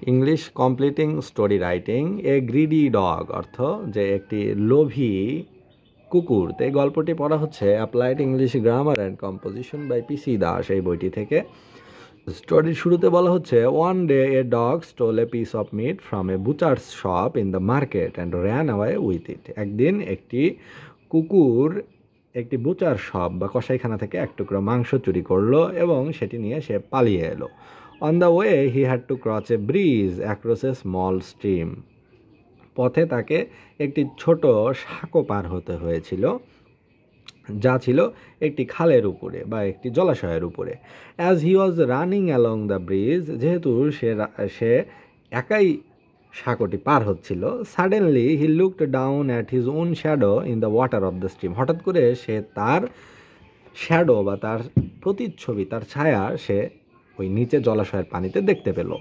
English completing story writing a greedy dog অর্থ যে একটি লোভী কুকুর। তো এই গল্পটি পড়া হচ্ছে applied English grammar and composition by PC Das এই বইটি থেকে। স্টোরির শুরুতে বলা হচ্ছে, one day a dog stole a piece of meat from a butcher's shop in the market and ran away with it. একদিন একটি কুকুর একটি বুচার শপ বা কসাইখানা থেকে এক টুকরো মাংস চুরি করলো এবং সেটি নিয়ে সে পালিয়ে এলো। On the way he had to cross a bridge across a small stream. পথে তাকে একটি ছোট সাঁকো পার হতে হয়েছিল, যা ছিল একটি খালের উপরে বা একটি জলাশয়ের উপরে। As he was running along the bridge, যেহেতু সে একাই সাঁকোটি পার হচ্ছিল, suddenly he looked down at his own shadow in the water of the stream. হঠাৎ করে সে তার শ্যাডো বা তার প্রতিচ্ছবি, তার ছায়া সে ওই নিচে জলাশয়ের পানিতে দেখতে পেল।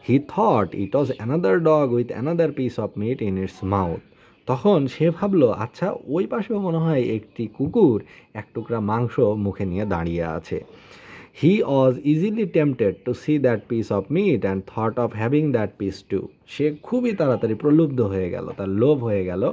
He thought it was another dog with another piece of meat in its mouth. তখন সে ভাবলো, আচ্ছা ওই পাশেও মনে হয় একটি কুকুর এক টুকরা মাংস মুখে নিয়ে দাঁড়িয়ে আছে। He was easily tempted to see that piece of meat and thought of having that piece too. সে খুবই তাড়াতাড়ি প্রলুব্ধ হয়ে গেল, তার লোভ হয়ে গেল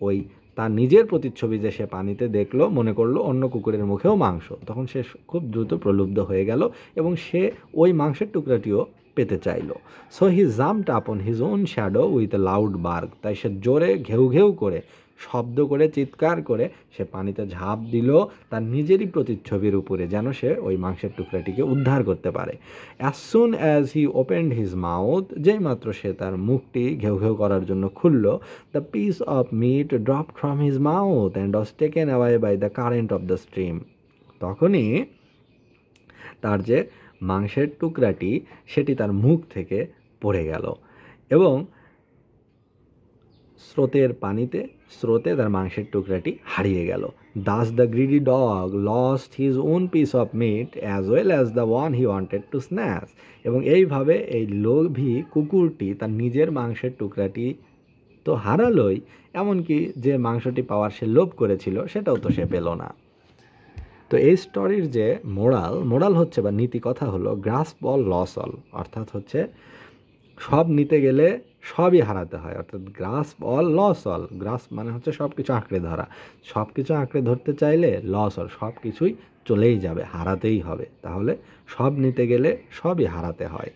ওই তার নিজের প্রতিচ্ছবি যে সে পানিতে দেখলো, মনে করলো অন্য কুকুরের মুখেও মাংস। তখন সে খুব দ্রুত প্রলুব্ধ হয়ে গেল এবং সে ওই মাংসের টুকরাটিও পেতে চাইল। So he jumped upon his own shadow with a loud bark. তাই সে জোরে ঘেউ ঘেউ করে, শব্দ করে, চিৎকার করে সে পানিতে ঝাঁপ দিল তার নিজেরই প্রতিচ্ছবির উপরে, যেন সে ওই মাংসের টুকরাটিকে উদ্ধার করতে পারে। As soon as he opened his mouth, যেই মাত্র সে তার মুখটি ঘেউ ঘেউ করার জন্য খুলল, the piece of meat dropped from his mouth and was taken away by the current of the stream. তখনই তার যে মাংসের টুকরাটি সেটি তার মুখ থেকে পড়ে গেল এবং স্রোতে তার মাংসের টুকরাটি হারিয়ে গেল। Thus the greedy dog lost his own piece of meat as well as the one he wanted to snatch. এবং এইভাবে এই লোভী কুকুরটি তার নিজের মাংসের টুকরাটি তো হারালোই, এমনকি যে মাংসটি পাওয়ার সে লোভ করেছিল সেটাও তো সে পেল না। তো এই স্টোরির যে মোরাল হচ্ছে বা নীতি কথা হলো, গ্রাস্প অল লস অল, অর্থাৎ হচ্ছে সব নিতে গেলে সবই হারাতে হয়। অর্থাৎ grasp all lose all, grasp মানে হচ্ছে সব কিছু আঁকড়ে ধরা, সব কিছু আঁকড়ে ধরতে চাইলে লস অল, সব কিছুই চলেই যাবে, হারাতেই হবে। তাহলে সব নিতে গেলে সবই হারাতে হয়।